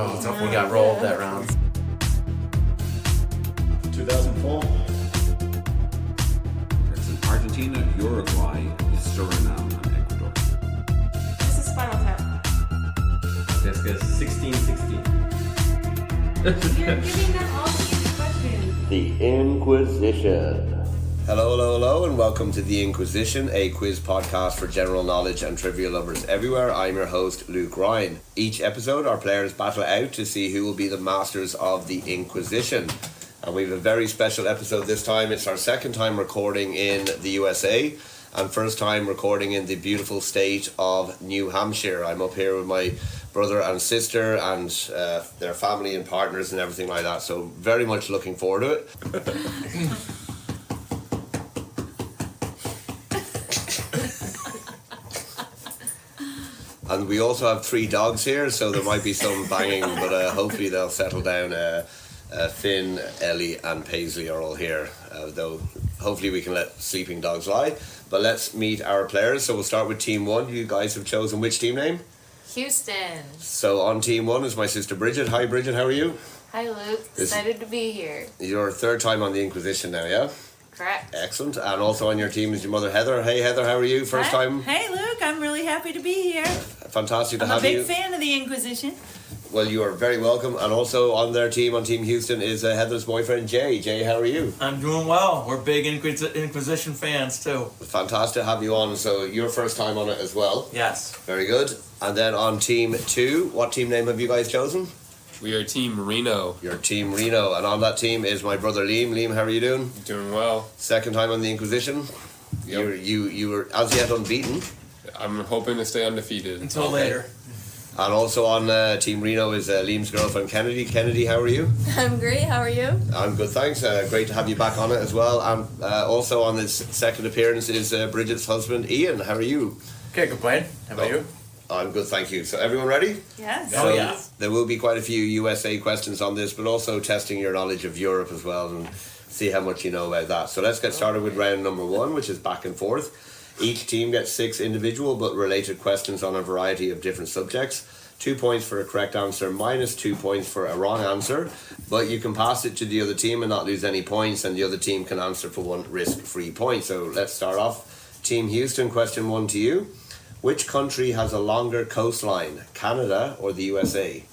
Oh, we got rolled that round. 2004. It's in Argentina, Uruguay, Suriname, and Ecuador. This is Spinal Tap. Jessica's 1616. You're giving them all the easy questions. The Inquisition. Hello, and welcome to The Inquisition, a quiz podcast for general knowledge and trivia lovers everywhere. I'm your host, Luke Ryan. Each episode, our players battle out to see who will be the masters of the Inquisition. And we have a very special episode this time. It's our second time recording in the USA and first time recording in the beautiful state of New Hampshire. I'm up here with my brother and sister and their family and partners and everything like that. So very much looking forward to it. And we also have 3 dogs here, so there might be some banging, but hopefully they'll settle down. Finn, Ellie and Paisley are all here, though hopefully we can let sleeping dogs lie. But let's meet our players. So we'll start with Team 1. You guys have chosen which team name? Houston. So on Team 1 is my sister Bridget. Hi Bridget, how are you? Hi Luke, excited to be here. Your third time on the Inquisition now, yeah? Correct. Excellent. And also on your team is your mother Heather. Hey Heather, how are you? First time? Hey Luke, I'm really happy to be here. Fantastic to have you. I'm a big fan of the Inquisition. Well, you are very welcome. And also on their team, on Team Houston, is Heather's boyfriend Jay. Jay, how are you? I'm doing well. We're big Inquisition fans too. Fantastic to have you on. So your first time on it as well. Yes. Very good. And then on Team 2, what team name have you guys chosen? We are Team Reno. Your Team Reno. And on that team is my brother Liam. Liam, how are you doing? Doing well. Second time on the Inquisition. Yep. You were as yet unbeaten. I'm hoping to stay undefeated. Until later. And also on Team Reno is Liam's girlfriend Kennedy. Kennedy, how are you? I'm great, how are you? I'm good, thanks. Great to have you back on it as well. And also on this second appearance is Bridget's husband Ian. How are you? Can't complain. How about you? I'm good, thank you. So everyone ready? Yes. Oh, yeah. There will be quite a few USA questions on this, but also testing your knowledge of Europe as well and see how much you know about that. So let's get started with round number 1, which is back and forth. Each team gets 6 individual but related questions on a variety of different subjects. 2 points for a correct answer, minus 2 points for a wrong answer. But you can pass it to the other team and not lose any points, and the other team can answer for 1 risk-free point. So let's start off. Team Houston, question 1 to you. Which country has a longer coastline, Canada or the USA?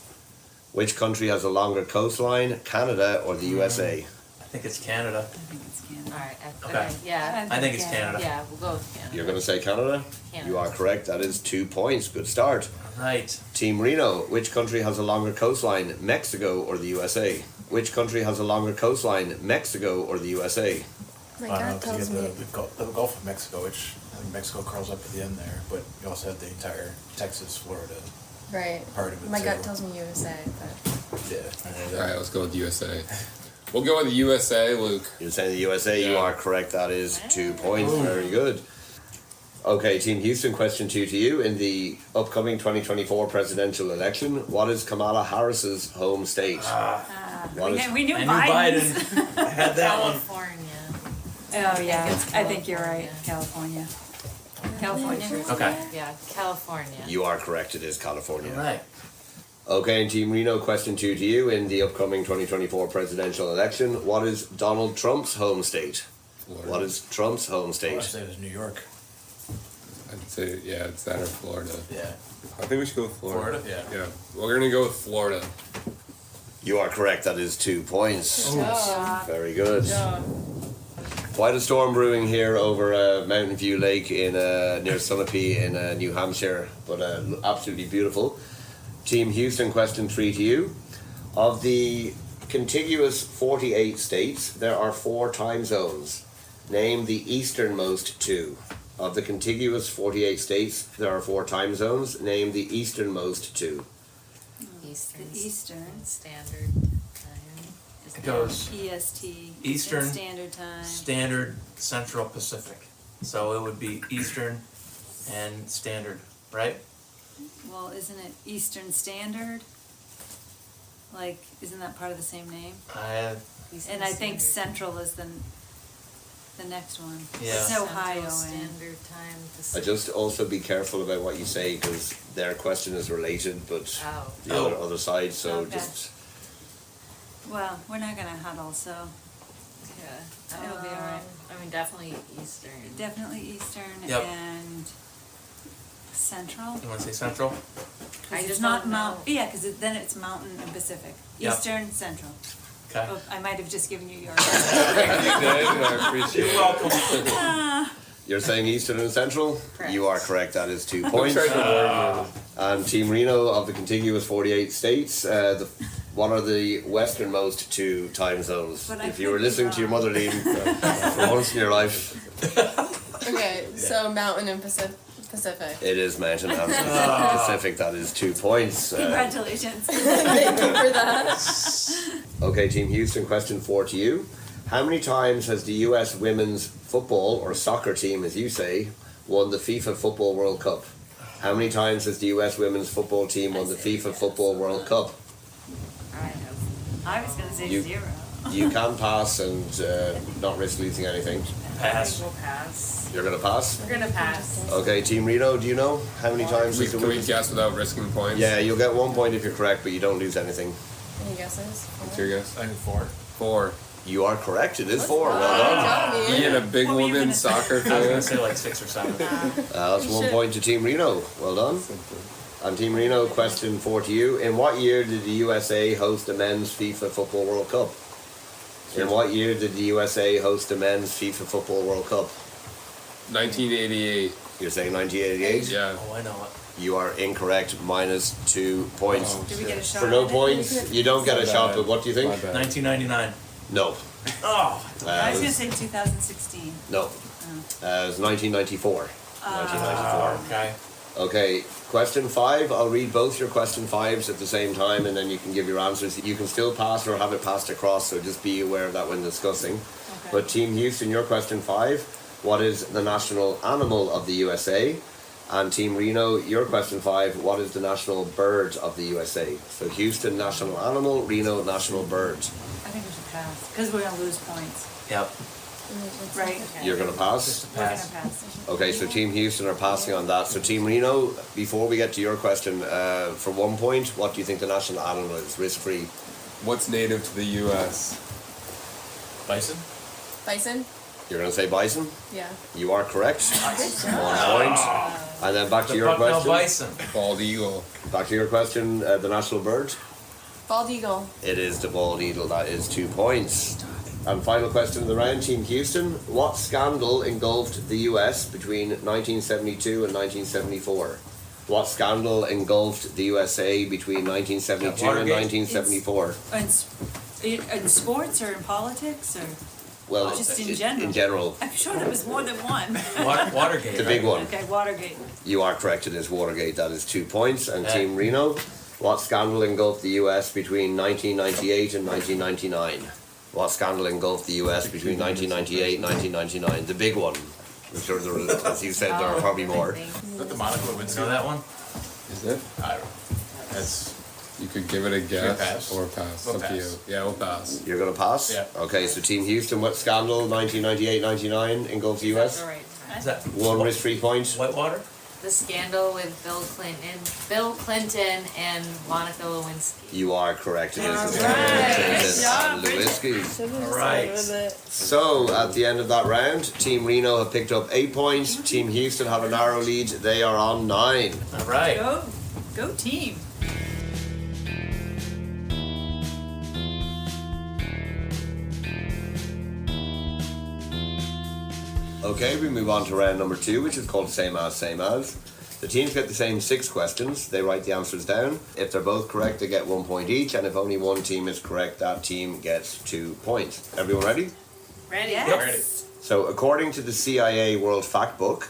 Which country has a longer coastline, Canada or the USA? I think it's Canada. I think it's Canada. Alright, Okay. yeah. I think it's Canada. Yeah, we'll go with Canada. You're going to say Canada? Canada. You are correct. That is 2 points. Good start. Right. Team Reno, which country has a longer coastline, Mexico or the USA? Which country has a longer coastline, Mexico or the USA? My dad tells me the Gulf of Mexico, which I think Mexico curls up at the end there, but you also have the entire Texas, Florida right. part of it. My too. gut tells me USA, but Yeah. Alright, let's go with the USA. We'll go with the USA, Luke. You're saying the USA, you Yeah. are correct. That is 2 points. Very good. Okay, Team Houston, question 2 to you. In the upcoming 2024 presidential election, what is Kamala Harris's home state? What is- We knew I knew Biden's. Biden. I had that one. California. Oh yeah, it's I think you're right. California. California. Okay. Yeah, California. You are correct. It is California. Right. Okay, and Team Reno, question 2 to you. In the upcoming 2024 presidential election, what is Donald Trump's home state? Florida. What is Trump's home I state? say it was New York. I'd say, yeah, it's that or Florida. Yeah. I think we should go with Florida. Florida? Yeah. We're going to go with Florida. You are correct. That is 2 points. Oh. Very good. Quite a storm brewing here over Mountain View Lake in near Sunapee in New Hampshire, but absolutely beautiful. Team Houston, question 3 to you. Of the contiguous 48 states, there are 4 time zones. Name the easternmost 2. Of the contiguous 48 states, there are 4 time zones. Name the easternmost 2. Eastern. The Eastern. Standard Time. It goes EST. Eastern Standard Time. Standard Central Pacific. So it would be Eastern and Standard, right? Well, isn't it Eastern Standard? Like, isn't that part of the same name? Eastern And I think Standard. Central is the the next one. Yeah. It's Central Ohio and Standard Time. Just also be careful about what you say because their question is related, but Oh. the other side. So Okay. just well, we're not gonna huddle, so Yeah. It'll be alright. I mean, definitely Eastern. definitely Eastern Yep. and Central. You wanna say central? 'Cause I it's just not don't know. Yeah, because then it's Mountain and Pacific. Yep. Eastern, Central. Okay. Oh, I might have just given you yours. I appreciate You're it. welcome. you're saying Eastern and Central. Correct. You are correct. That is 2 I'm points. trying to warn you. And Team Reno of the contiguous 48 states. What are the westernmost two time zones? But I If you were could be listening to your wrong. mother, Liam, for once in your life, Okay, so mountain and Pacific. it is Mountain and Pacific. That is 2 points. Congratulations. Thank you for that. Okay, Team Houston, question 4 to you. How many times has the US women's football, or soccer team as you say, won the FIFA Football World Cup? How many times has the US women's football team won the FIFA Football World Cup? I have. I was gonna say You- 0. You can pass and not risk losing anything. I Pass. think we'll pass. You're gonna pass? We're gonna pass. Okay, Team Reno, do you know how many times has the Can we women's... guess without risking points? Yeah, you'll get 1 point if you're correct, but you don't lose anything. Any guesses? What's your guess? I think 4. 4. You are correct, it is 4. Well done. Being a big What were you gonna woman say? soccer I was gonna fan. say like 6 or 7. That's 1 point to Team Reno. Well done. And Team Reno, question 4 to you. In what year did the USA host the men's FIFA Football World Cup? In what year did the USA host the men's FIFA Football World Cup? 1988. You're saying 1988? Yeah. Oh, I know it. You are incorrect, minus 2 points. Oh, Do we get a shot? For no at it? points, you don't get a My shot, bad. but what do you think? My bad. 1999. No. Oh. I was gonna say 2016. No. It was 1994. 1994. Okay. Okay, question 5. I'll read both your question 5s at the same time and then you can give your answers. You can still pass or have it passed across, so just be aware of that when discussing. Okay. But Team Houston, your question 5. What is the national animal of the USA? And Team Reno, your question 5. What is the national bird of the USA? So Houston, national animal. Reno, national bird. I think we should pass, because we're gonna lose points, Yep. right? You're going to pass? Just a We're gonna pass. pass. Okay, so Team Houston are passing on that. So Team Reno, before we get to your question, for 1 point, what do you think the national animal is? Risk-free. What's native to the U.S.? Bison? Bison? You're going to say bison? Yeah. You are correct. 1 point. And then back to The your Bucknell question. Bison. Bald eagle. Back to your question, the national bird. Bald eagle. It is the bald eagle. That is 2 points. And final question of the round, Team Houston. What scandal engulfed the US between 1972 and 1974? What scandal engulfed the USA between 1972 and Watergate? 1974? In sports or in politics or? Well, Just in general. In general, I'm sure there was more than one. Watergate. the big one. Okay, Watergate. You are correct. It is Watergate. That is 2 points. And Okay. Team Reno, what scandal engulfed the US between 1998 and 1999? What scandal engulfed the US between 1998 and 1999? The big one. I'm sure there were, as you said, there are probably more. Is that the Monica Lewinsky? Know that one? Is it? I don't know. That's You could give it a guess pass? or pass. We'll Up to you. pass. Yeah, we'll pass. You're going to pass? Yeah. Okay, so Team Houston, what scandal 1998-99 engulfed the US? That's the right time. Is that One risk-free point. Whitewater? The scandal with Bill Clinton and Monica Lewinsky. You are correct. It is the Alright. Clinton Good job, and Lewinsky. Alright. So, at the end of that round, Team Reno have picked up 8 points. Team Houston have a narrow lead. They are on 9. Alright. Go team. Okay, we move on to round number 2, which is called Same As, Same As. The teams get the same 6 questions. They write the answers down. If they're both correct, they get 1 point each. And if only one team is correct, that team gets 2 points. Everyone ready? Ready? Yes. So, according to the CIA World Factbook,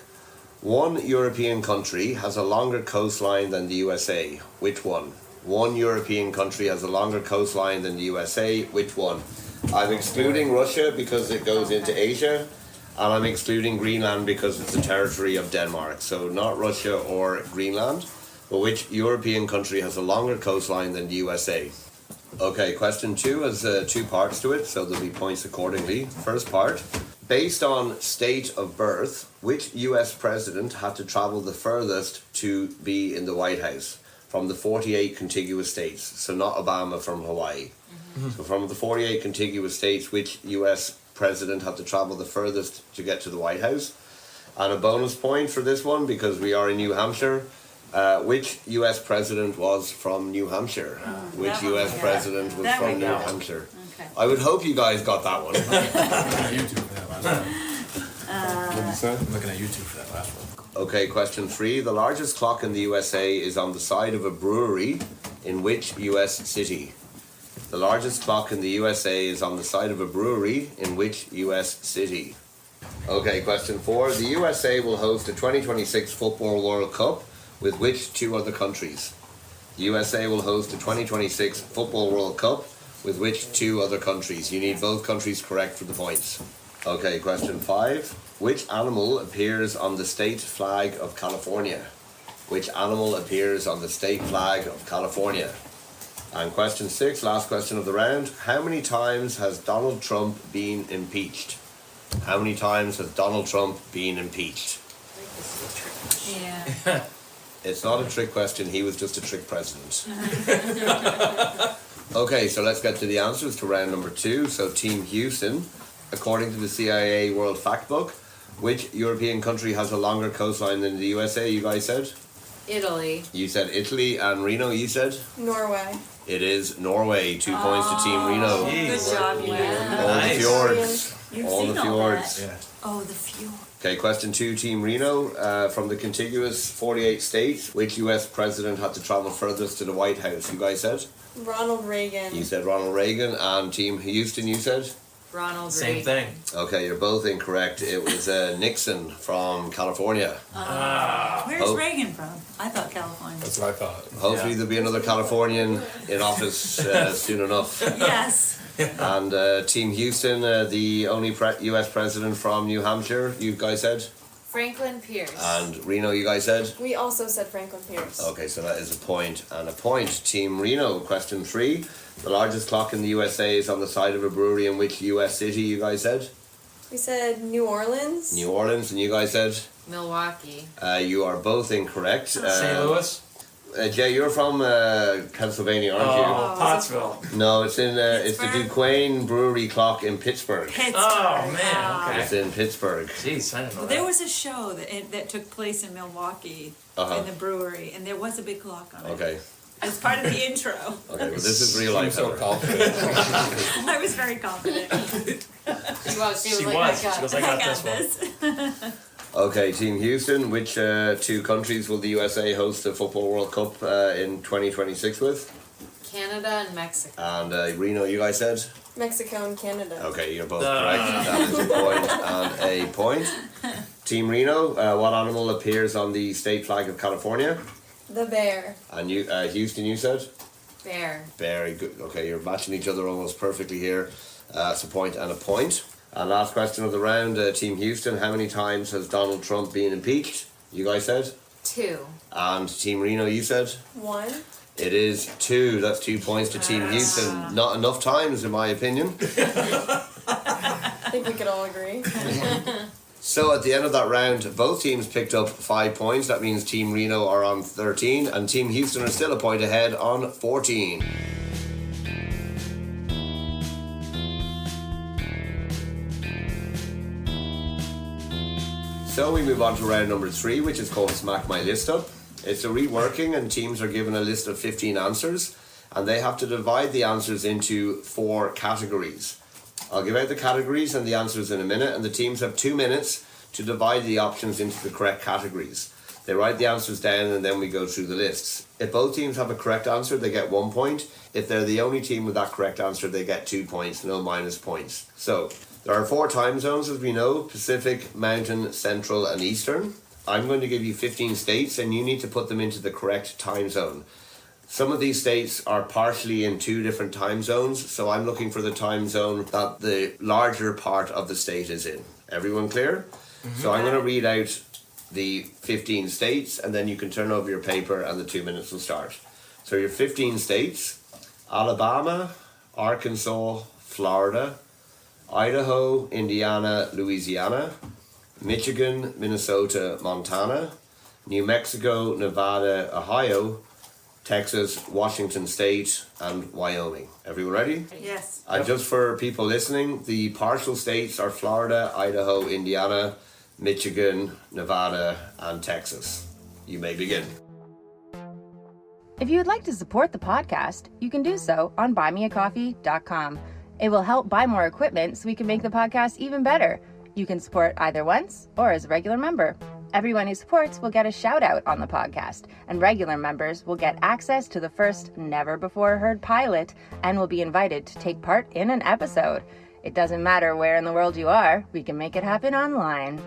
one European country has a longer coastline than the USA. Which one? One European country has a longer coastline than the USA. Which one? I'm excluding Russia because it goes into Asia, and I'm excluding Greenland because it's a territory of Denmark. So not Russia or Greenland, but which European country has a longer coastline than the USA? Okay, question 2 has 2 parts to it, so there'll be points accordingly. First part, Based on state of birth, which US president had to travel the furthest to be in the White House from the 48 contiguous states? So not Obama from Hawaii. So from the 48 contiguous states, which US president had to travel the furthest to get to the White House? And a bonus point for this one, because we are in New Hampshire, which US president was from New Hampshire? Which that one, US yeah. president was That from we New got. Hampshire? Okay. I would hope you guys got that one. I'm looking at YouTube for that last one. What did you say? I'm looking at YouTube for that last one. Okay, question 3. The largest clock in the USA is on the side of a brewery in which US city? The largest clock in the USA is on the side of a brewery in which US city? Okay, question 4. The USA will host the 2026 Football World Cup with which 2 other countries? The USA will host the 2026 Football World Cup with which 2 other countries? You need both countries correct for the points. Okay, question 5. Which animal appears on the state flag of California? Which animal appears on the state flag of California? And question 6, last question of the round. How many times has Donald Trump been impeached? How many times has Donald Trump been impeached? Yeah. It's not a trick question, he was just a trick president. Okay, so let's get to the answers to round number 2. So Team Houston, according to the CIA World Factbook, which European country has a longer coastline than the USA, you guys said? Italy. You said Italy, and Reno, you said? Norway. It is Norway. 2 points to Team Reno. Good job, you guys. All the Nice. fjords. You've All the seen all fjords. that. Yeah. Oh, the fjord. Okay, question 2, Team Reno. From the contiguous 48 states, which US president had to travel furthest to the White House? You guys said? Ronald Reagan. You said Ronald Reagan. And Team Houston, you said? Ronald Same Reagan. thing. Okay, you're both incorrect. It was Nixon from California. Where's Oh. Reagan from? I thought California. That's what I thought. Hopefully there'll be another Californian in office soon enough. Yes. And Team Houston, the only US president from New Hampshire, you guys said? Franklin Pierce. And Reno, you guys said? We also said Franklin Pierce. Okay, so that is a point and a point. Team Reno, question 3. The largest clock in the USA is on the side of a brewery in which US city, you guys said? We said New Orleans. New Orleans, and you guys said? Milwaukee. You are both incorrect. St. Louis? Jay, you're from Pennsylvania, aren't Oh, Pottsville. you? No, it's in it's the Pittsburgh? Duquesne Brewery clock in Pittsburgh. Pittsburgh. Oh, man, It's okay. in Pittsburgh. Jeez, I didn't know Well, there that. was a show that took place in Milwaukee Uh-huh. in the brewery, and there was a big clock on it. Okay. As part of the intro. Okay, but this is real life. So however. confident. I was very confident. She was. She was She like, was. I She goes, got I I got got this one. this. Okay, Team Houston, which 2 countries will the USA host the Football World Cup in 2026 with? Canada and Mexico. And Reno, you guys said? Mexico and Canada. Okay, you're both correct. That is a point and a point. Team Reno, what animal appears on the state flag of California? The bear. And you, Houston, you said? Bear. Very good. Okay, you're matching each other almost perfectly here. It's a point and a point. And last question of the round, Team Houston, how many times has Donald Trump been impeached? You guys said? 2. And Team Reno, you said? 1. It is 2. That's 2 points to Team Houston. Not enough times, in my opinion. I think we could all agree. So at the end of that round, both teams picked up 5 points. That means Team Reno are on 13, and Team Houston are still a point ahead on 14. So we move on to round number 3, which is called Smack My List Up. It's a reworking, and teams are given a list of 15 answers, and they have to divide the answers into 4 categories. I'll give out the categories and the answers in a minute, and the teams have 2 minutes to divide the options into the correct categories. They write the answers down, and then we go through the lists. If both teams have a correct answer, they get 1 point. If they're the only team with that correct answer, they get 2 points, no minus points. So, there are 4 time zones, as we know: Pacific, Mountain, Central, and Eastern. I'm going to give you 15 states, and you need to put them into the correct time zone. Some of these states are partially in 2 different time zones, so I'm looking for the time zone that the larger part of the state is in. Everyone clear? So I'm going to read out the 15 states, and then you can turn over your paper and the 2 minutes will start. So your 15 states: Alabama, Arkansas, Florida, Idaho, Indiana, Louisiana, Michigan, Minnesota, Montana, New Mexico, Nevada, Ohio, Texas, Washington State, and Wyoming. Everyone ready? Yes. And just for people listening, the partial states are Florida, Idaho, Indiana, Michigan, Nevada, and Texas. You may begin. If you would like to support the podcast, you can do so on buymeacoffee.com. It will help buy more equipment so we can make the podcast even better. You can support either once or as a regular member. Everyone who supports will get a shout out on the podcast, and regular members will get access to the first never-before-heard pilot and will be invited to take part in an episode. It doesn't matter where in the world you are, we can make it happen online.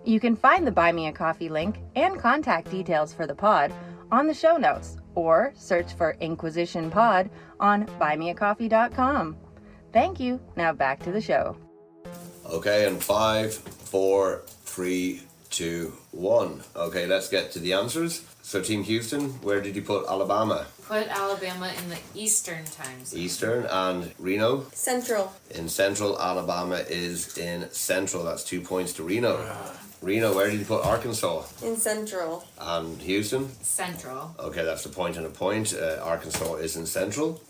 You can find the Buy Me a Coffee link and contact details for the pod on the show notes, or search for Inquizition Pod on buymeacoffee.com. Thank you. Now back to the show. Okay, and 5, 4, 3, 2, 1. Okay, let's get to the answers. So Team Houston, where did you put Alabama? Put Alabama in the Eastern time zone. Eastern. And Reno? Central. In Central. Alabama is in Central. That's 2 points to Reno. Reno, where did you put Arkansas? In Central. And Houston? Central. Okay, that's a point and a point. Arkansas is in Central.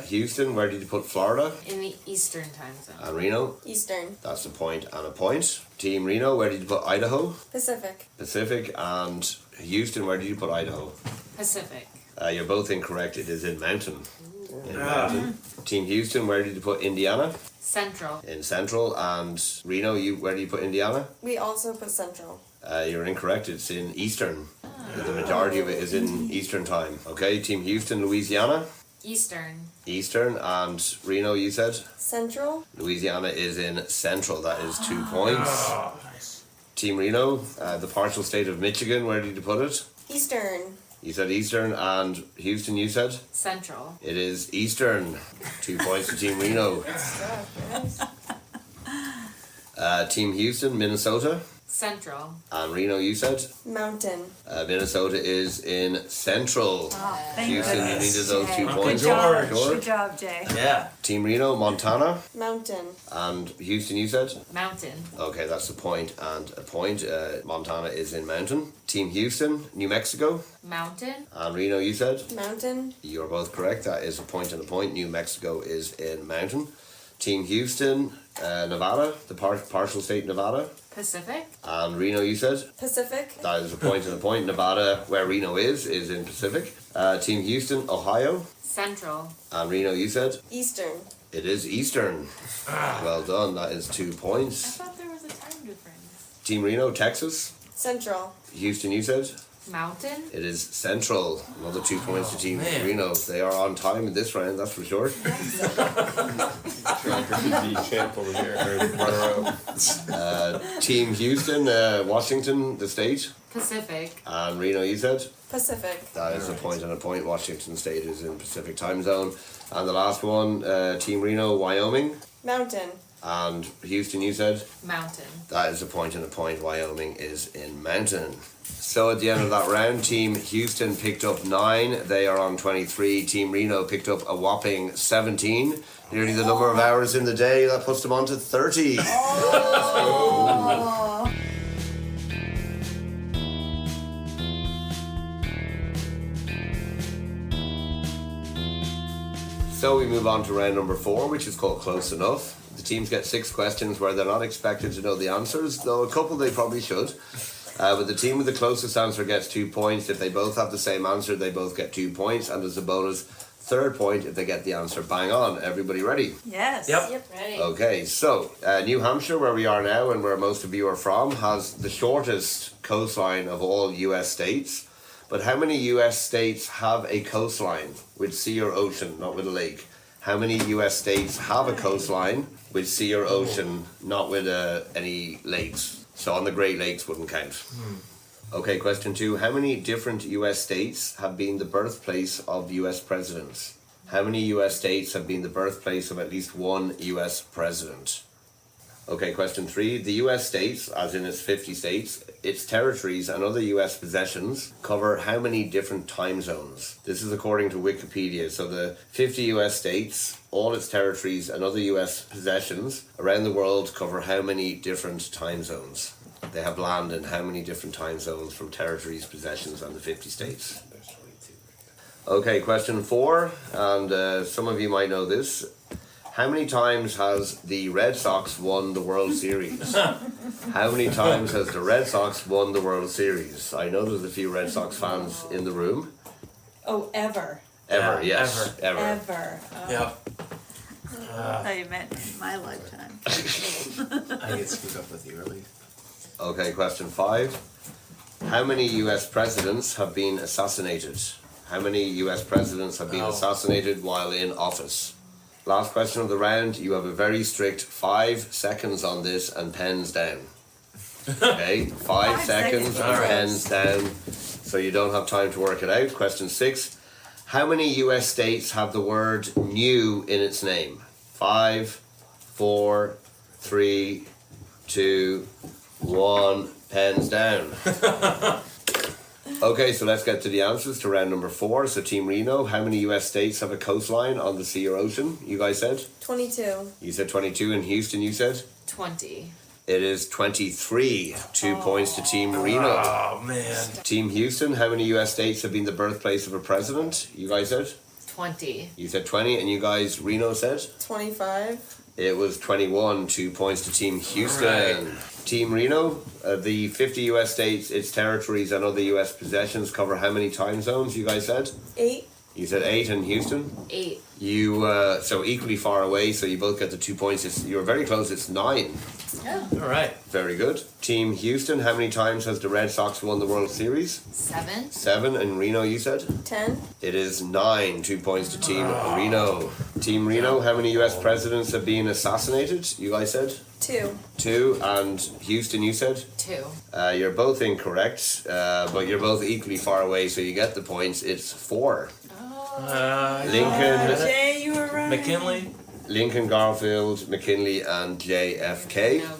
Houston, where did you put Florida? In the Eastern time zone. And Reno? Eastern. That's a point and a point. Team Reno, where did you put Idaho? Pacific. Pacific. And Houston, where did you put Idaho? Pacific. You're both incorrect. It is in Mountain. In Mountain. Team Houston, where did you put Indiana? Central. In Central. And Reno, where do you put Indiana? We also put Central. You're incorrect. It's in Eastern. The majority of it is in Eastern time. Okay, Team Houston, Louisiana. Eastern. Eastern. And Reno, you said? Central. Louisiana is in Central. That is 2 points. Team Reno, the partial state of Michigan, where did you put it? Eastern. You said Eastern. And Houston, you said? Central. It is Eastern. 2 points to Team Reno. Team Houston, Minnesota. Central. And Reno, you said? Mountain. Minnesota is in Central. Thank Houston, you goodness. needed those 2 Good points. job. Sure. Good job, Jay. Yeah. Team Reno, Montana. Mountain. And Houston, you said? Mountain. Okay, that's a point and a point. Montana is in Mountain. Team Houston, New Mexico. Mountain. And Reno, you said? Mountain. You're both correct. That is a point and a point. New Mexico is in Mountain. Team Houston, Nevada, the partial state Nevada. Pacific. And Reno, you said? Pacific. That is a point and a point. Nevada, where Reno is in Pacific. Team Houston, Ohio. Central. And Reno, you said? Eastern. It is Eastern. Well done. That is 2 I points. thought there was a time difference. Team Reno, Texas. Central. Houston, you said? Mountain. It is Central. Another 2 points to Team man. Reno. They are on time in this round, that's for sure. The champ over here, or runner-up. Team Houston, Washington, the state. Pacific. And Reno, you said? Pacific. That is a point and a point. Washington State is in Pacific time zone. And the last one, Team Reno, Wyoming. Mountain. And Houston, you said? Mountain. That is a point and a point. Wyoming is in Mountain. So at the end of that round, Team Houston picked up 9. They are on 23. Team Reno picked up a whopping 17. Nearly the number of hours in the day. That puts them on to 30. So we move on to round number 4, which is called Close Enough. The teams get 6 questions where they're not expected to know the answers, though a couple they probably should. But the team with the closest answer gets 2 points. If they both have the same answer, they both get 2 points. And there's a bonus 3rd point if they get the answer bang on. Everybody ready? Yes. Yep. Ready. Okay, so New Hampshire, where we are now and where most of you are from, has the shortest coastline of all US states. But how many US states have a coastline with sea or ocean, not with a lake? How many US states have a coastline with sea or ocean, not with any lakes? So on the Great Lakes wouldn't count. Okay, question 2. How many different US states have been the birthplace of US presidents? How many US states have been the birthplace of at least one US president? Okay, question 3. The US states, as in its 50 states, its territories and other US possessions cover how many different time zones? This is according to Wikipedia. So the 50 US states, all its territories and other US possessions around the world cover how many different time zones? They have land in how many different time zones from territories, possessions and the 50 states? Okay, question 4, and some of you might know this. How many times has the Red Sox won the World Series? How many times has the Red Sox won the World Series? I know there's a few Red Sox fans in the room. Oh, ever. Ever, Yeah, yes. Ever. Ever. Yep. I thought you meant in my lifetime. I get screwed up with the early. Okay, question 5. How many US presidents have been assassinated? How many US presidents have been assassinated while in office? Last question of the round. You have a very strict 5 seconds on this and pens down. Okay, 5 seconds and pens down, so you don't have time to work it out. Question 6. How many US states have the word new in its name? 5, 4, 3, 2, 1. Pens down. Okay, so let's get to the answers to round number 4. So Team Reno, how many US states have a coastline on the sea or ocean? You guys said? 22. You said 22. In Houston, you said? 20. It is 23. 2 points to Team Reno. Oh, man. Team Houston, how many US states have been the birthplace of a president? You guys said? 20. You said 20, and you guys, Reno said? 25. It was 21. 2 points to Team Houston. Right. Team Reno, the 50 US states, its territories and other US possessions cover how many time zones, you guys said? 8. You said 8 in Houston? 8. You, so equally far away, so you both get the 2 points. You were very close, it's 9. All right. Very good. Team Houston, how many times has the Red Sox won the World Series? 7. 7, and Reno, you said? 10. It is 9. 2 points to Team Reno. Team Reno, how many US presidents have been assassinated? You guys said? 2. 2, and Houston, you said? 2. You're both incorrect, but you're both equally far away, so you get the points. It's 4. Lincoln, Jay, you were right. McKinley. Lincoln, Garfield, McKinley, and JFK. No.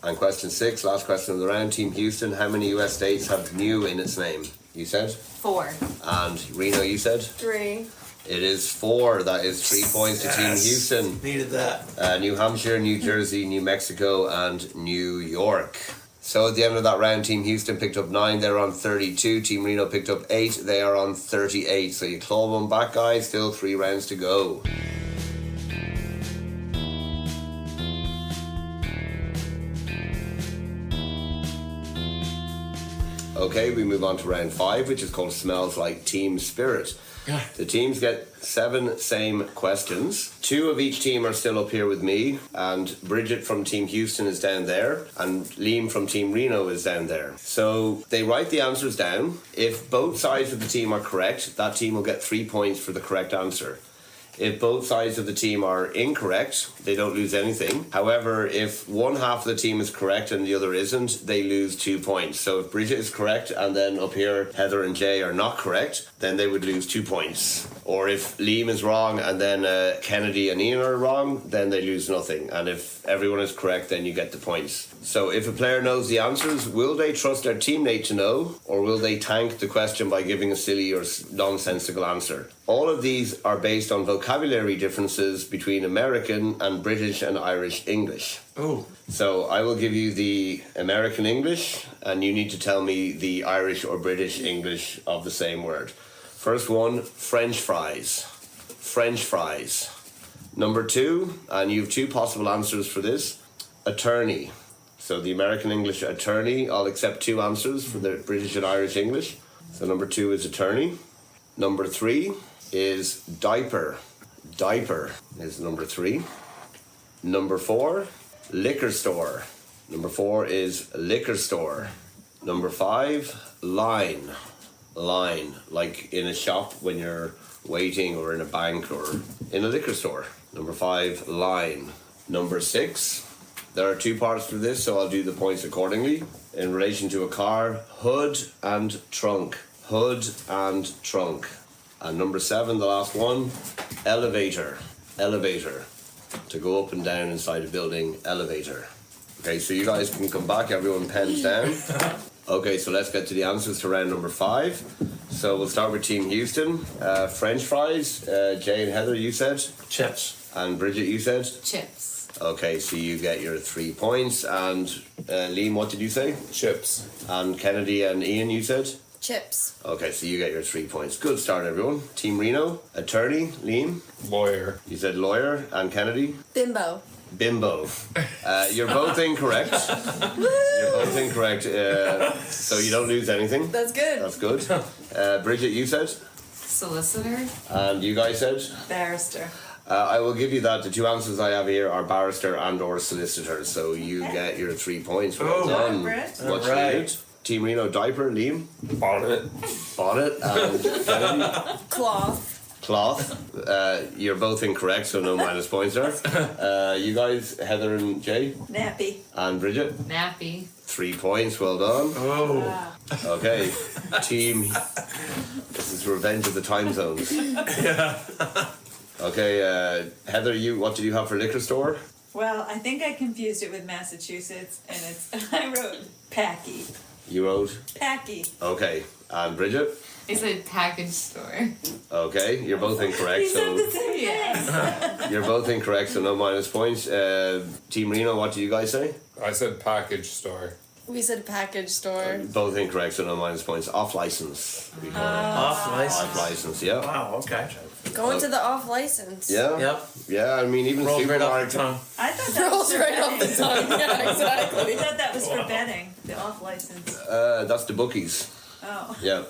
And question 6, last question of the round. Team Houston, how many US states have new in its name? You said? 4. And Reno, you said? 3. It is 4. That is 3 points to Team Houston. Needed that. New Hampshire, New Jersey, New Mexico, and New York. So at the end of that round, Team Houston picked up 9. They're on 32. Team Reno picked up 8. They are on 38. So you claw one back, guys. Still 3 rounds to go. Okay, we move on to round 5, which is called Smells Like Team Spirit. The teams get 7 same questions. 2 of each team are still up here with me, and Bridget from Team Houston is down there, and Liam from Team Reno is down there. So they write the answers down. If both sides of the team are correct, that team will get 3 points for the correct answer. If both sides of the team are incorrect, they don't lose anything. However, if one half of the team is correct and the other isn't, they lose 2 points. So if Bridget is correct and then up here Heather and Jay are not correct, then they would lose 2 points. Or if Liam is wrong and then Kennedy and Ian are wrong, then they lose nothing. And if everyone is correct, then you get the points. So if a player knows the answers, will they trust their teammate to know, or will they tank the question by giving a silly or nonsensical answer? All of these are based on vocabulary differences between American and British and Irish English. Ooh. So I will give you the American English, and you need to tell me the Irish or British English of the same word. First one, French fries. French fries. Number 2, and you have 2 possible answers for this, attorney. So the American English attorney, I'll accept 2 answers for the British and Irish English. So number 2 is attorney. Number 3 is diaper. Diaper is number 3. Number 4, liquor store. Number 4 is liquor store. Number 5, line. Line, like in a shop when you're waiting, or in a bank, or in a liquor store. Number 5, line. Number 6, there are 2 parts to this, so I'll do the points accordingly. In relation to a car, hood and trunk. Hood and trunk. And number 7, the last one, elevator. Elevator. To go up and down inside a building, elevator. Okay, so you guys can come back. Everyone pens down. Okay, so let's get to the answers to round number 5. So we'll start with Team Houston. French fries. Jay and Heather, you said. Chips. And Bridget, you said. Chips. Okay, so you get your 3 points. And Liam, what did you say? Chips. And Kennedy and Ian, you said. Chips. Okay, so you get your 3 points. Good start, everyone. Team Reno. Attorney. Liam. Lawyer. You said lawyer. And Kennedy. Bimbo. Bimbo. You're both incorrect. You're both incorrect. So you don't lose anything. That's good. That's good. Bridget, you said. Solicitor. And you guys said. Barrister. I will give you that. The 2 answers I have here are barrister and or solicitor. So you get your 3 points. Well done. Brit. What you Alright. did? Team Reno, diaper. Liam. Bonnet. Bonnet. And Kennedy. Cloth. Cloth. You're both incorrect, so no minus points there. You guys, Heather and Jay. Nappy. And Bridget. Nappy. 3 points. Well done. Oh. Okay, team. This is revenge of the time zones. Okay, Heather, what did you have for liquor store? Well, I think I confused it with Massachusetts, and I wrote Packy. You wrote. Packy. Okay, and Bridget. I said package store. Okay, you're both incorrect. You said the So same thing. you're both incorrect. So no minus points. Team Reno, what did you guys say? I said package store. We said package store. Both incorrect. So no minus points. Off license. We call it. Off Off license. license. Yeah. Wow, okay. Going to the off license. Yeah. Yep. Yeah. I mean, even Rolls right off supermarket. the tongue. I thought that was Rolls for right off the betting. tongue. Yeah, I exactly. thought that was for betting, the off license. That's the bookies. Oh. Yeah.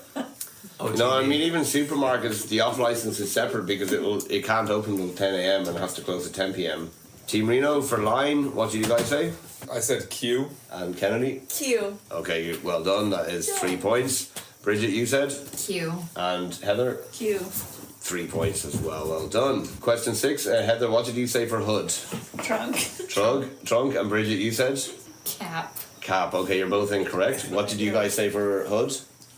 No, I mean even supermarkets, the off license is separate because it can't open till 10 a.m. and has to close at 10 p.m. Team Reno for line, what did you guys say? I said Q. And Kennedy? Q. Okay, well done. That is 3 points. Bridget, you said? Q. And Heather? Q. 3 points as well. Well done. Question 6. Heather, what did you say for hood? Trunk. Trunk. And Bridget, you said? Cap. Cap. Okay, you're both incorrect. What did you guys say for hood?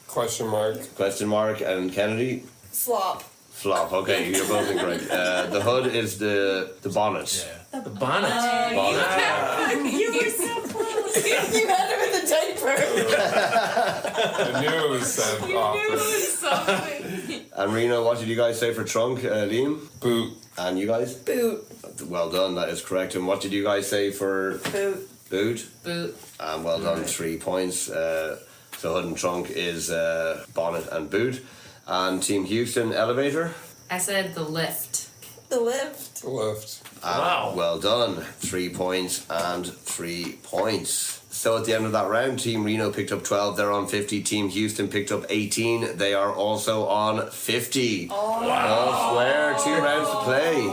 Question mark. Question mark. And Kennedy? Flop. Flop. Okay, you're both incorrect. The hood is the bonnet. Yeah. The bonnet. Bonnet. You were so close. You had her in the diaper. I knew it was said often. Something. And Reno, what did you guys say for trunk, Liam? Boot. And you guys? Boot. Well done, that is correct. And what did you guys say for Boot. boot? Boot. And well done, 3 points. So hood and trunk is bonnet and boot. And Team Houston, elevator? I said the lift. The lift. Lift. Wow. Well done, 3 points and 3 points. So at the end of that round, Team Reno picked up 12, they're on 50. Team Houston picked up 18, they are also on 50. Oh, wow. Swear, 2 rounds to play.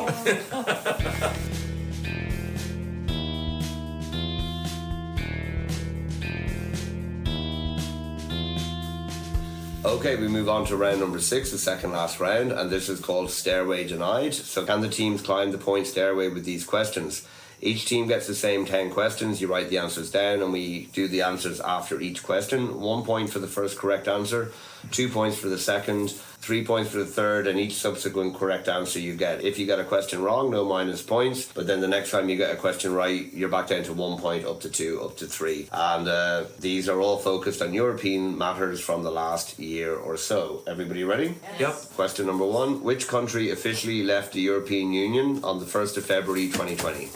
Okay, we move on to round number 6, the second last round, and this is called Stairway Denied. So can the teams climb the point stairway with these questions? Each team gets the same 10 questions. You write the answers down and we do the answers after each question. 1 point for the first correct answer, 2 points for the second, 3 points for the third, and each subsequent correct answer you get. If you get a question wrong, no minus points, but then the next time you get a question right, you're back down to 1 point, up to 2, up to 3. And these are all focused on European matters from the last year or so. Everybody ready? Yep. Question number 1. Which country officially left the European Union on the 1st of February 2020?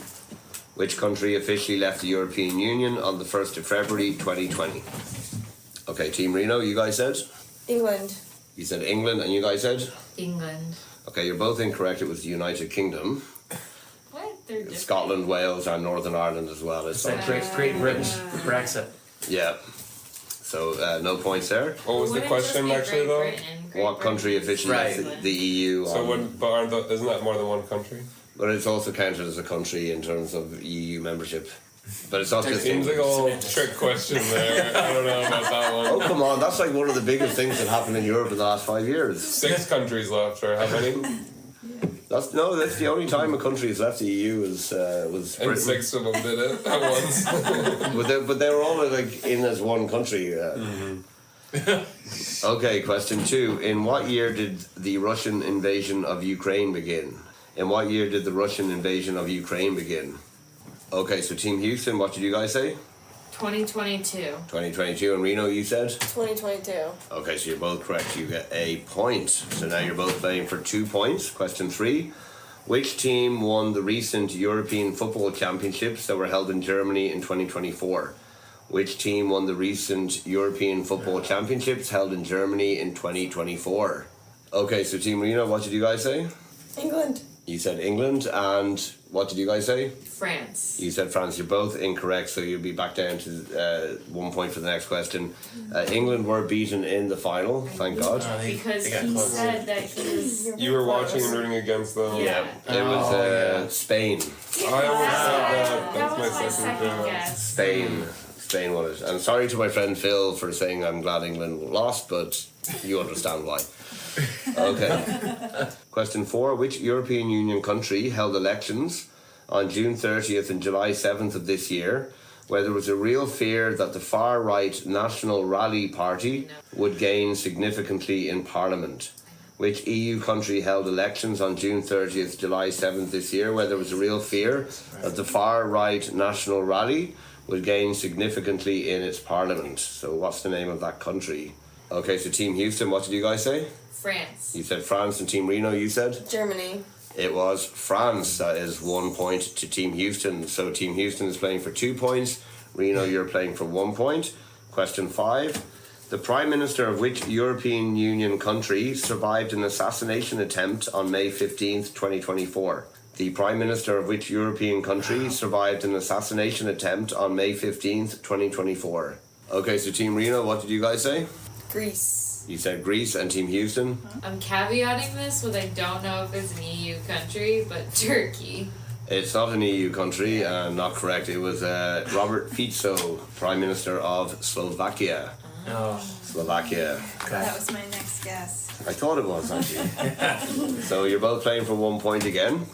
Which country officially left the European Union on the 1st of February 2020? Okay, Team Reno, you guys said? England. You said England, and you guys said? England. Okay, you're both incorrect. It was the United Kingdom. What? They're different. Scotland, Wales, and Northern Ireland as well. It's Said Great Britain. Brexit. yeah. So no points there. What was the Wouldn't question just be actually Great though? Britain, Great What country Britain. officially Right. left the EU? So isn't that more than one country? But it's also counted as a country in terms of EU membership. But it's not just. Seems like a little trick question there. I don't know about that one. Oh come on! That's like one of the biggest things that happened in Europe in the last 5 years. 6 countries left, or how many? That's the only time a country has left the EU was And Britain. 6 of them did it at once. But they were all like in as one country. Okay, question 2. In what year did the Russian invasion of Ukraine begin? In what year did the Russian invasion of Ukraine begin? Okay, so Team Houston, what did you guys say? 2022. 2022, and Reno, you said? 2022. Okay, so you're both correct. You get a point. So now you're both playing for 2 points. Question 3. Which team won the recent European Football Championships that were held in Germany in 2024? Which team won the recent European Football Championships held in Germany in 2024? Okay, so Team Reno, what did you guys say? England. You said England, and what did you guys say? France. You said France. You're both incorrect, so you'll be back down to 1 point for the next question. England were beaten in the final, thank God. Because got he close. said that he was. You were watching and rooting against them. Yeah. It was Spain. I almost said that. That was my That's my second guess. Spain won it. And sorry to my friend Phil for saying I'm glad England lost, but you understand why. Okay. Question 4. Which European Union country held elections on June 30th and July 7th of this year, where there was a real fear that the far-right National Rally Party would gain significantly in Parliament? Which EU country held elections on June 30th, July 7th this year, where there was a real fear that the far-right National Rally would gain significantly in its Parliament? So what's the name of that country? Okay, so Team Houston, what did you guys say? France. You said France, and Team Reno, you said? Germany. It was France. That is 1 point to Team Houston. So Team Houston is playing for 2 points. Reno, you're playing for 1 point. Question 5. The Prime Minister of which European Union country survived an assassination attempt on May 15th, 2024? The Prime Minister of which European country survived an assassination attempt on May 15th, 2024? Okay, so Team Reno, what did you guys say? Greece. You said Greece, and Team Houston? I'm caveating this with I don't know if it's an EU country, but Turkey. It's not an EU country, not correct. It was Robert Fico, Prime Minister of Slovakia. Oh, Slovakia. That was my next guess. I thought it was, actually. So you're both playing for 1 point again.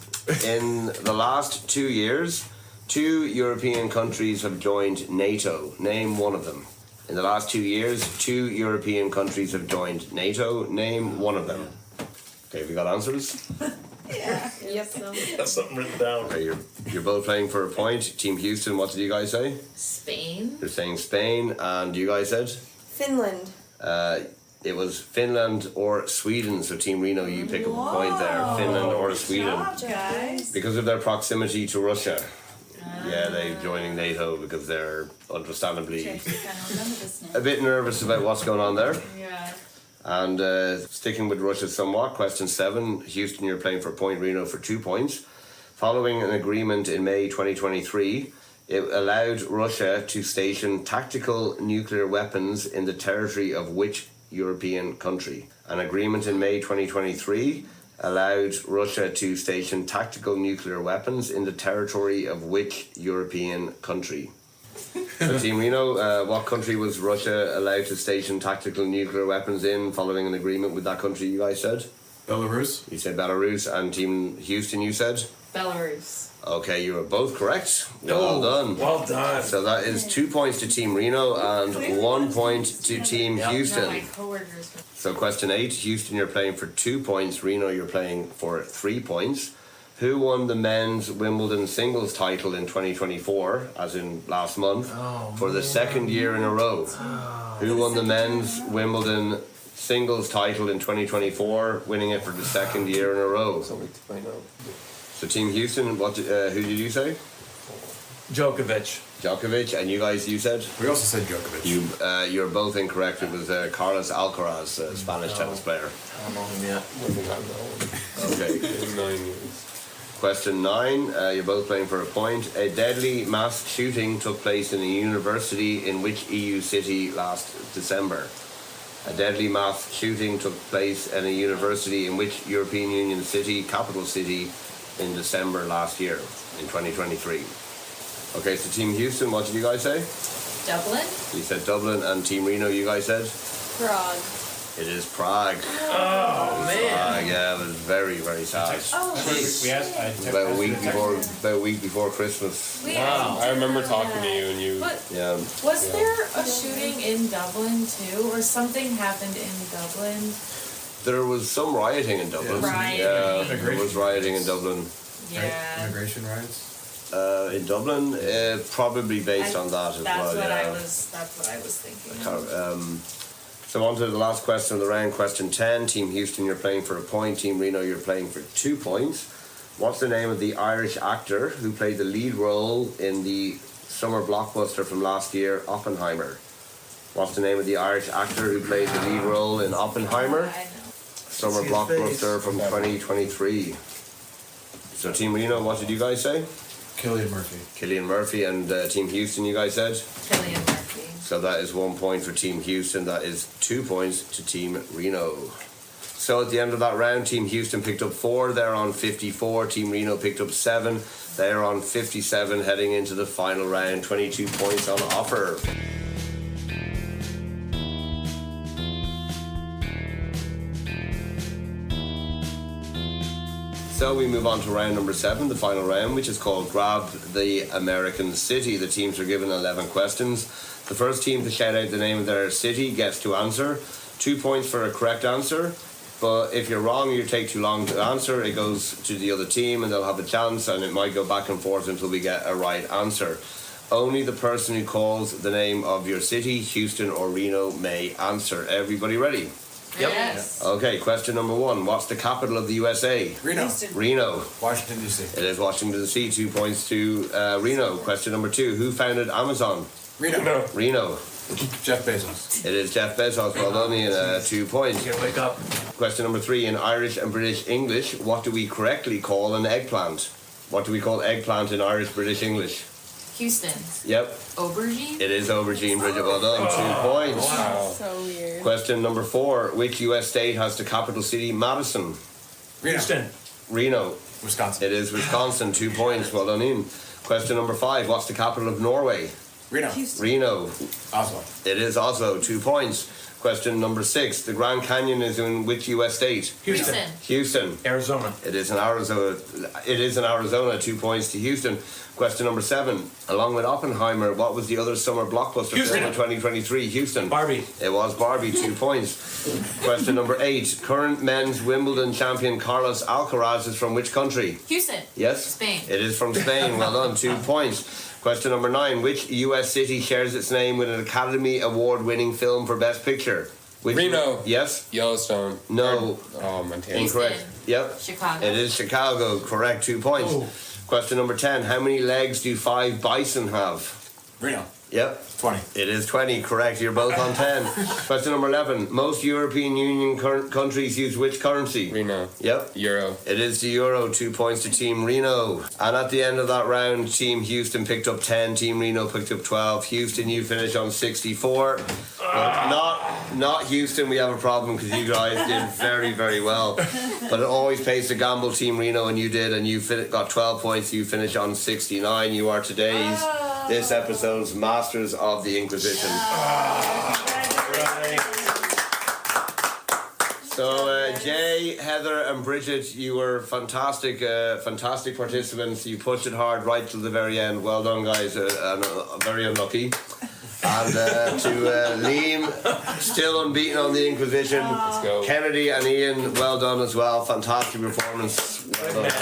In the last 2 years, 2 European countries have joined NATO. Name one of them. In the last 2 years, 2 European countries have joined NATO. Name one of them. Okay, have you got answers? Yeah. Yep. that's something written down. Okay, you're both playing for a point. Team Houston, what did you guys say? Spain. You're saying Spain, and you guys said? Finland. It was Finland or Sweden, so Team Reno, you pick up a point there. Finland or Sweden. Good job, guys. Because of their proximity to Russia. Yeah, they're joining NATO because they're understandably Actually, kind of remember this now. a bit nervous about what's going on there. Yeah. And sticking with Russia somewhat, question 7. Houston, you're playing for a point, Reno for 2 points. Following an agreement in May 2023, it allowed Russia to station tactical nuclear weapons in the territory of which European country? An agreement in May 2023 allowed Russia to station tactical nuclear weapons in the territory of which European country? So Team Reno, what country was Russia allowed to station tactical nuclear weapons in following an agreement with that country, you guys said? Belarus. You said Belarus, and Team Houston, you said? Belarus. Okay, you are both correct. Well done. Well done. So that is 2 points to Team Reno and 1 point to Team No, my Houston. coworkers. So question 8, Houston, you're playing for 2 points. Reno, you're playing for 3 points. Who won the men's Wimbledon singles title in 2024, as in last month, for the second year in a row? Who won the men's Wimbledon singles title in 2024, winning it for the second year in a row? So Team Houston, who did you say? Djokovic. Djokovic, and you guys, you said? We also said Djokovic. You're both incorrect. It was Carlos Alcaraz, a Spanish tennis player. I don't know him yet. Okay. In 9 years. Question 9, you're both playing for a point. A deadly mass shooting took place in a university in which EU city last December? A deadly mass shooting took place in a university in which European Union city, capital city, in December last year, in 2023? Okay, so Team Houston, what did you guys say? Dublin. You said Dublin, and Team Reno, you guys said? Prague. It is Prague. Oh, man. Prague, yeah, it was very, very sad. We asked. About a week before Christmas. Wait, Wow. I remember talking to you and you. But Yeah. was there a shooting in Dublin too, or something happened in Dublin? There was some rioting in Dublin. Rioting. Yeah, there was rioting in Dublin. Yeah. Immigration riots. in Dublin, probably based on that as well. That's what I was thinking. So on to the last question of the round, question 10. Team Houston, you're playing for a point. Team Reno, you're playing for 2 points. What's the name of the Irish actor who played the lead role in the summer blockbuster from last year, Oppenheimer? What's the name of the Irish actor who played the lead role in Oppenheimer? I know. Summer blockbuster from 2023. So Team Reno, what did you guys say? Cillian Murphy. Cillian Murphy. And Team Houston, you guys said? Cillian Murphy. So that is 1 point for Team Houston. That is 2 points to Team Reno. So at the end of that round, Team Houston picked up 4. They're on 54. Team Reno picked up 7. They're on 57 heading into the final round. 22 points on offer. So we move on to round number 7, the final round, which is called Grab the American City. The teams are given 11 questions. The first team to shout out the name of their city gets to answer. 2 points for a correct answer. But if you're wrong, you take too long to answer, it goes to the other team and they'll have a chance, and it might go back and forth until we get a right answer. Only the person who calls the name of your city, Houston or Reno, may answer. Everybody ready? Yep. Yes. Okay, question number 1. What's the capital of the USA? Reno. Houston. Reno. Washington, D.C. It is Washington, D.C. 2 points to Reno. Question number 2. Who founded Amazon? Reno. Reno. Jeff Bezos. It is Jeff Bezos. Well done, Ian. 2 points. You wake up. Question number 3. In Irish and British English, what do we correctly call an eggplant? What do we call eggplant in Irish British English? Houston. Yep. Aubergine. It is aubergine, Bridget. Well done. 2 points. Wow. So weird. Question number 4. Which U.S. state has the capital city, Madison? Reno. Houston. Reno. Wisconsin. It is Wisconsin. 2 points. Well done, Ian. Question number 5. What's the capital of Norway? Reno. Houston. Reno. Oslo. It is Oslo. 2 points. Question number 6. The Grand Canyon is in which U.S. state? Houston. Houston. Arizona. It is in Arizona. It is in Arizona. 2 points to Houston. Question number 7. Along with Oppenheimer, what was the other summer blockbuster Houston. film in 2023? Houston. Barbie. It was Barbie. 2 points. Question number 8. Current men's Wimbledon champion Carlos Alcaraz is from which country? Houston. Yes? Spain. It is from Spain. Well done. 2 points. Question number 9. Which U.S. city shares its name with an Academy Award-winning film for Best Picture? Which Reno. Yes? Yellowstone. No. Oh, Montana. Incorrect. Yep. Chicago. It is Chicago. Correct. 2 points. Oh. Question number 10. How many legs do 5 bison have? Reno. Yep. 20. It is 20. Correct. You're both on 10. Question number 11. Most European Union countries use which currency? Reno. Yep. Euro. It is the Euro. 2 points to Team Reno. And at the end of that round, Team Houston picked up 10. Team Reno picked up 12. Houston, you finished on 64. But not Houston. We have a problem because you guys did very, very well. But it always pays to gamble, Team Reno, and you did. And you got 12 points. You finished on 69. You are today's, this episode's Masters of the Inquisition. So Jay, Heather and Bridget, you were fantastic participants. You pushed it hard right till the very end. Well done, guys. Very unlucky. And to Liam, still unbeaten on the Inquisition. Let's go. Kennedy and Ian, well done as well. Fantastic performance. Well done.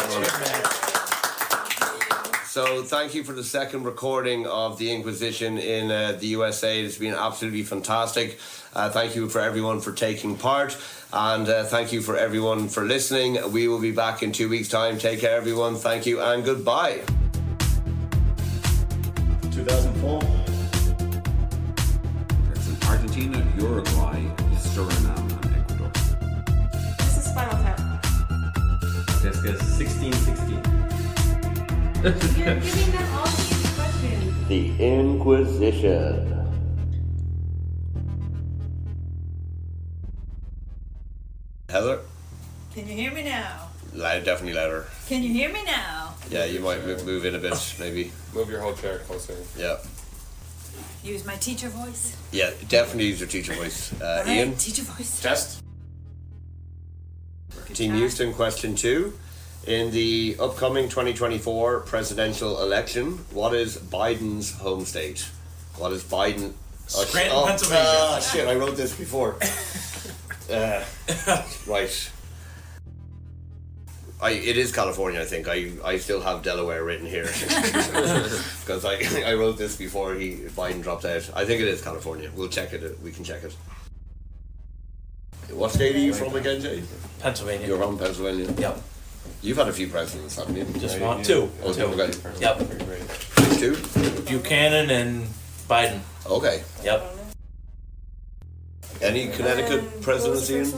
So thank you for the second recording of the Inquisition in the USA. It's been absolutely fantastic. Thank you for everyone for taking part, and thank you for everyone for listening. We will be back in 2 weeks' time. Take care, everyone. Thank you and goodbye. 2004. It's in Argentina, Uruguay, Suriname, and Ecuador. This is Spinal Tap. Let's guess 1616. You're giving them all the easy questions. The Inquisition. Heather? Can you hear me now? Loud, definitely louder. Can you hear me now? Yeah, you might move in a bit, maybe. Move your whole chair closer. Yeah. Use my teacher voice. Yeah, definitely use your teacher voice. All right, Ian? teacher voice. Test. Team Houston, question 2. In the upcoming 2024 presidential election, what is Biden's home state? What is Biden? Scranton, Pennsylvania. Shit, I wrote this before. Right. It is California, I think. I still have Delaware written here. Because I wrote this before Biden dropped out. I think it is California. We'll check it. We can check it. What state are you from again, Jay? Pennsylvania. You're from Pennsylvania? Yep. You've had a few presidents, haven't you? Just want two. Oh, Two. okay. Yep. Which two? Buchanan and Biden. Okay. Yep. Any Connecticut presidents, Ian?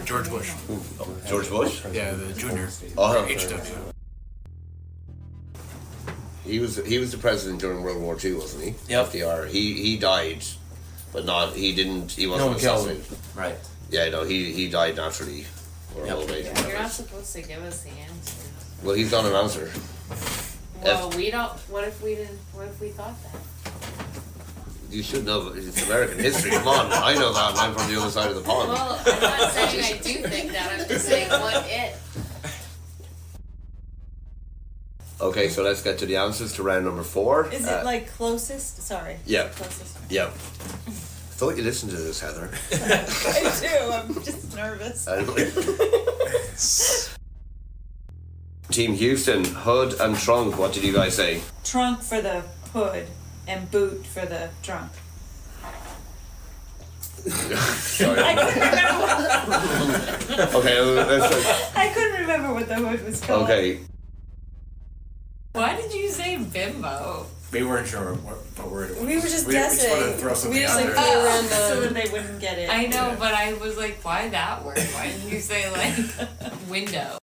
George Bush. George Bush? Yeah, the junior. Uh-huh. HW. He was the president during World War II, wasn't he? Yep. FDR. He died, but he wasn't one killed assassinated. him. Right. Yeah, no, he died naturally. Or Yep. old age. You're not supposed to give us the answer. Well, he's not an answer. Well, we don't. What if we didn't? What if we thought that? You should know, it's American history. Come on, I know that, and I'm from the other side of the pond. Well, I'm not saying I do think that. I'm just saying what if. Okay, so let's get to the answers to round number 4. Is it like closest? Sorry. Yeah. Closest. Yeah. Thought you listened to this, Heather. I do. I'm just nervous. Team Houston, hood and trunk. What did you guys say? Trunk for the hood and boot for the trunk. Sorry. I couldn't remember. Okay, let's. I couldn't remember what the hood was called. Okay. Why did you say bimbo? We weren't sure what word it was. We were just We just wanted to guessing. throw something We just out like there. threw So random. that they wouldn't get it. I know, Yeah. but I was like, why that word? Why didn't you say like window?